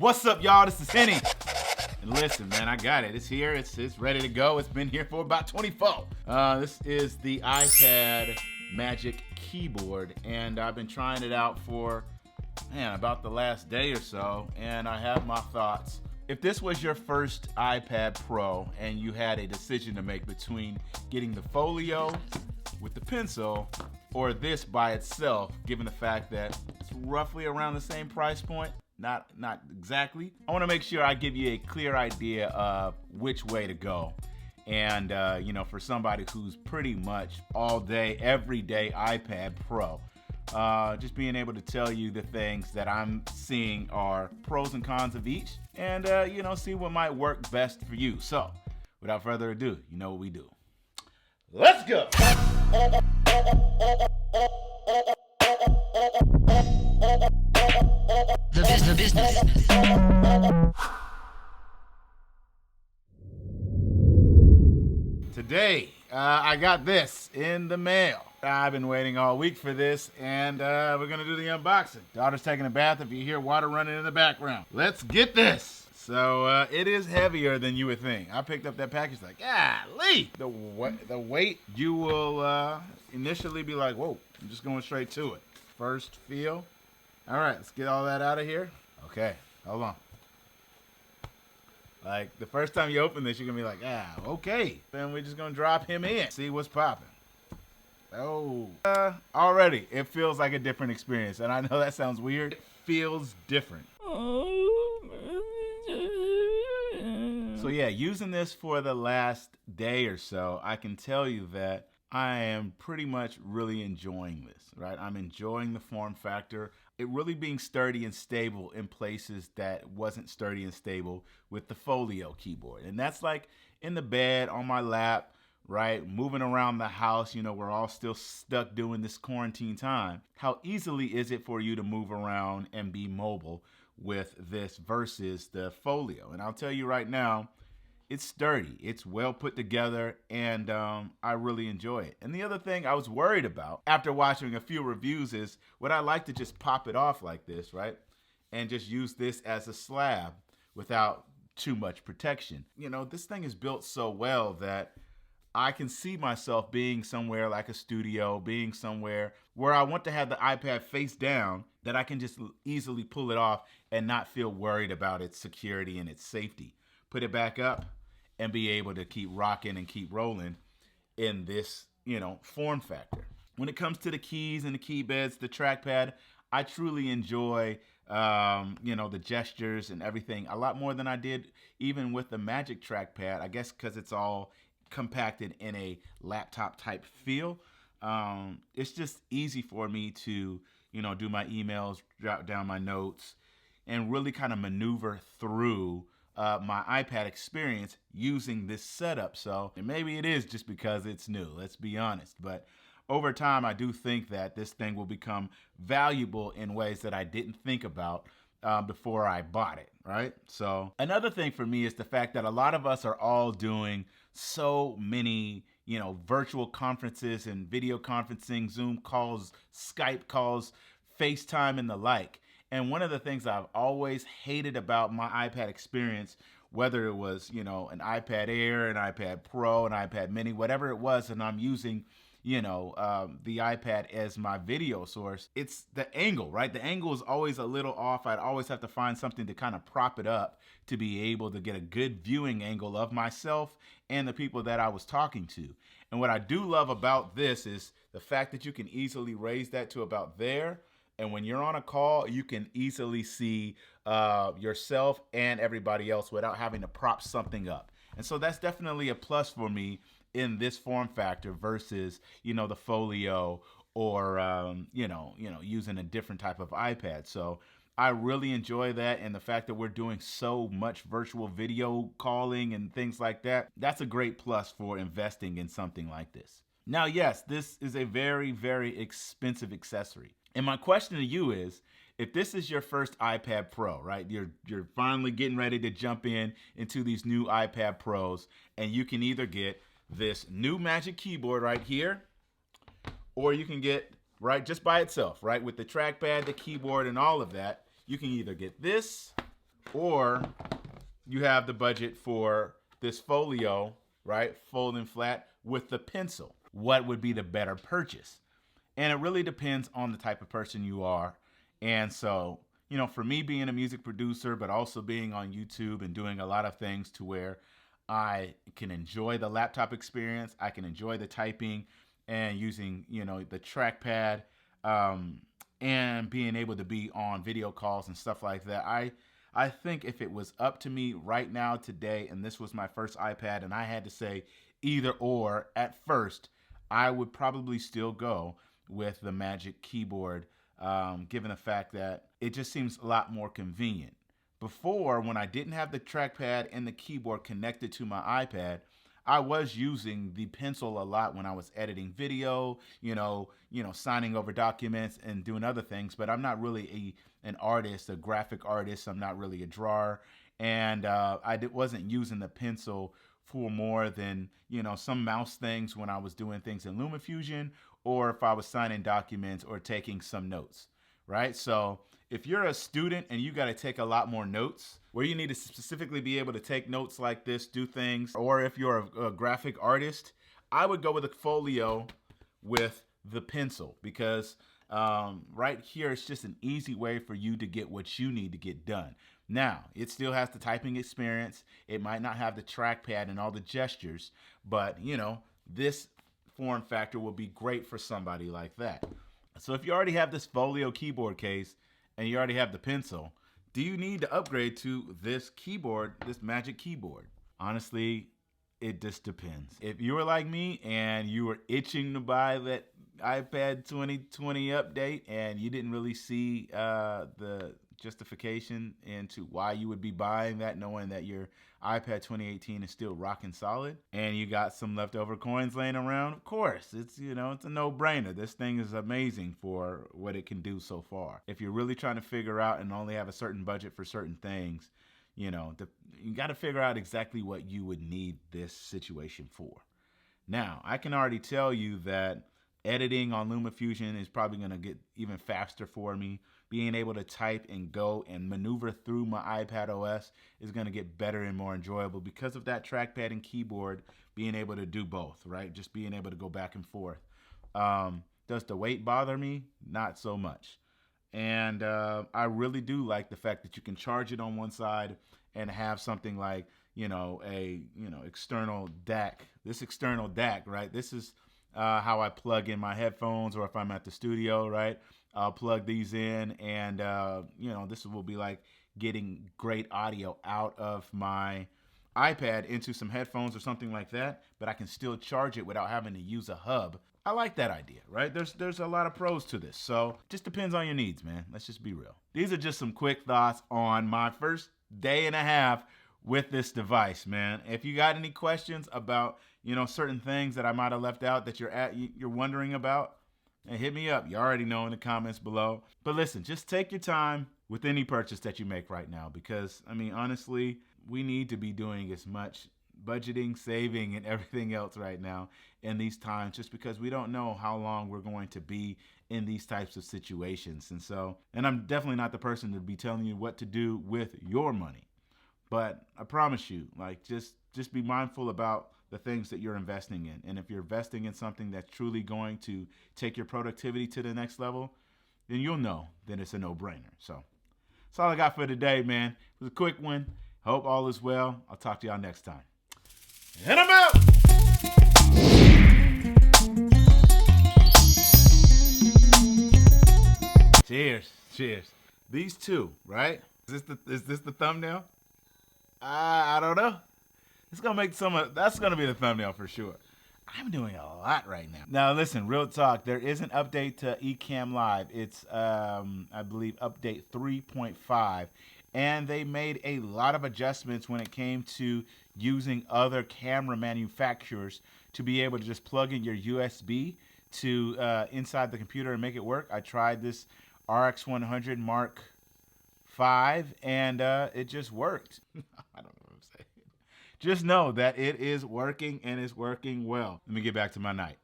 What's up, y'all? This is Henny. And listen, man, I got it. It's here. It's ready to go. It's been here for about 24. This is the iPad Magic Keyboard, and I've been trying it out for, about the last day or so, and I have my thoughts. If this was your first iPad Pro and you had a decision to make between getting the Folio with the pencil or this by itself, given the fact that it's roughly around the same price point, not exactly, I want to make sure I give you a clear idea of which way to go. And, for somebody who's pretty much all day, every day iPad Pro, just being able to tell you the things that I'm seeing are pros and cons of each, and, see what might work best for you. So, without further ado, you know what we do. Let's go! The business. Today, I got this in the mail. I've been waiting all week for this, and we're gonna do the unboxing. Daughter's taking a bath if you hear water running in the background. Let's get this. So it is heavier than you would think. I picked up that package like, golly! The weight, you will initially be like, whoa, I'm just going straight to it. First feel. All right, let's get all that out of here. Okay, hold on. Like, the first time you open this, you're gonna be like, okay. Then we're just gonna drop him in, see what's popping. Oh, already, it feels like a different experience. And I know that sounds weird. It feels different. So yeah, using this for the last day or so, I can tell you that I am pretty much really enjoying this, right? I'm enjoying the form factor. It really being sturdy and stable in places that wasn't sturdy and stable with the Folio keyboard. And that's like in the bed, on my lap, right? Moving around the house, we're all still stuck doing this quarantine time. How easily is it for you to move around and be mobile with this versus the Folio? And I'll tell you right now, it's sturdy, it's well put together, and I really enjoy it. And the other thing I was worried about after watching a few reviews is, would I like to just pop it off like this, right? And just use this as a slab without too much protection. This thing is built so well that I can see myself being somewhere like a studio, being somewhere where I want to have the iPad face down, that I can just easily pull it off and not feel worried about its security and its safety. Put it back up and be able to keep rocking and keep rolling in this, form factor. When it comes to the keys and the key beds, the trackpad, I truly enjoy, the gestures and everything a lot more than I did even with the Magic trackpad. I guess because it's all compacted in a laptop type feel. It's just easy for me to, do my emails, jot down my notes, and really kind of maneuver through my iPad experience using this setup. So maybe it is just because it's new, let's be honest. But over time, I do think that this thing will become valuable in ways that I didn't think about before I bought it, right? So another thing for me is the fact that a lot of us are all doing so many, virtual conferences and video conferencing, Zoom calls, Skype calls, FaceTime, and the like. And one of the things I've always hated about my iPad experience, whether it was, an iPad Air, an iPad Pro, an iPad Mini, whatever it was, and I'm using, the iPad as my video source, it's the angle, right? The angle is always a little off. I'd always have to find something to kind of prop it up to be able to get a good viewing angle of myself and the people that I was talking to. And what I do love about this is the fact that you can easily raise that to about there. And when you're on a call, you can easily see yourself and everybody else without having to prop something up. And so that's definitely a plus for me in this form factor versus, the Folio or, using a different type of iPad. So I really enjoy that. And the fact that we're doing so much virtual video calling and things like that, that's a great plus for investing in something like this. Now, yes, this is a very, very expensive accessory. And my question to you is, if this is your first iPad Pro, right? You're finally getting ready to jump into these new iPad Pros, and you can either get this new Magic Keyboard right here, or you can get, right, just by itself, right? With the trackpad, the keyboard, and all of that, you can either get this or you have the budget for this folio, right? Folding flat with the pencil. What would be the better purchase? And it really depends on the type of person you are. And so, for me being a music producer, but also being on YouTube and doing a lot of things to where I can enjoy the laptop experience, I can enjoy the typing and using, the trackpad, and being able to be on video calls and stuff like that. I think if it was up to me right now today, and this was my first iPad, and I had to say either or at first, I would probably still go with the Magic Keyboard, given the fact that it just seems a lot more convenient. Before, when I didn't have the trackpad and the keyboard connected to my iPad, I was using the pencil a lot when I was editing video, signing over documents and doing other things. But I'm not really an artist, a graphic artist. I'm not really a drawer, and wasn't using the pencil for more than some mouse things when I was doing things in LumaFusion, or if I was signing documents or taking some notes, right? So if you're a student and you got to take a lot more notes, where you need to specifically be able to take notes like this, do things, or if you're a graphic artist, I would go with a folio with the pencil, because right here, it's just an easy way for you to get what you need to get done. Now, it still has the typing experience. It might not have the trackpad and all the gestures, but this form factor will be great for somebody like that. So if you already have this folio keyboard case and you already have the pencil, do you need to upgrade to this keyboard, this Magic Keyboard? Honestly, it just depends. If you were like me and you were itching to buy that iPad 2020 update and you didn't really see the justification into why you would be buying that, knowing that your iPad 2018 is still rocking solid, and you got some leftover coins laying around, of course, it's it's a no-brainer. This thing is amazing for what it can do so far. If you're really trying to figure out and only have a certain budget for certain things, you got to figure out exactly what you would need this situation for. Now, I can already tell you that editing on LumaFusion is probably going to get even faster for me. Being able to type and go and maneuver through my iPad OS is going to get better and more enjoyable because of that trackpad and keyboard being able to do both, right? Just being able to go back and forth. Does the weight bother me? Not so much. And I really do like the fact that you can charge it on one side and have something like, external DAC. This external DAC, right? This is how I plug in my headphones, or if I'm at the studio, right? I'll plug these in, and this will be like getting great audio out of my iPad into some headphones or something like that, but I can still charge it without having to use a hub. I like that idea, right? There's a lot of pros to this, so just depends on your needs, man. Let's just be real. These are just some quick thoughts on my first day and a half with this device, man. If you got any questions about certain things that I might have left out that you're wondering about, and hit me up. You already know in the comments below. But listen, just take your time with any purchase that you make right now, because honestly, we need to be doing as much budgeting, saving, and everything else right now in these times, just because we don't know how long we're going to be in these types of situations. And I'm definitely not the person to be telling you what to do with your money, but I promise you, just be mindful about the things that you're investing in. And if you're investing in something that's truly going to take your productivity to the next level, then you'll know that it's a no-brainer. So that's all I got for today, man. It was a quick one. Hope all is well. I'll talk to y'all next time. And I'm out! Cheers. Cheers. These two, right? Is this the thumbnail? I don't know. It's gonna make that's gonna be the thumbnail for sure. I'm doing a lot right now. Now listen, real talk. There is an update to Ecamm Live. It's I believe update 3.5, and they made a lot of adjustments when it came to using other camera manufacturers to be able to just plug in your USB to inside the computer and make it work. I tried this RX100 Mark V, and it just worked. I don't know what I'm saying. Just know that it is working, and it's working well. Let me get back to my night.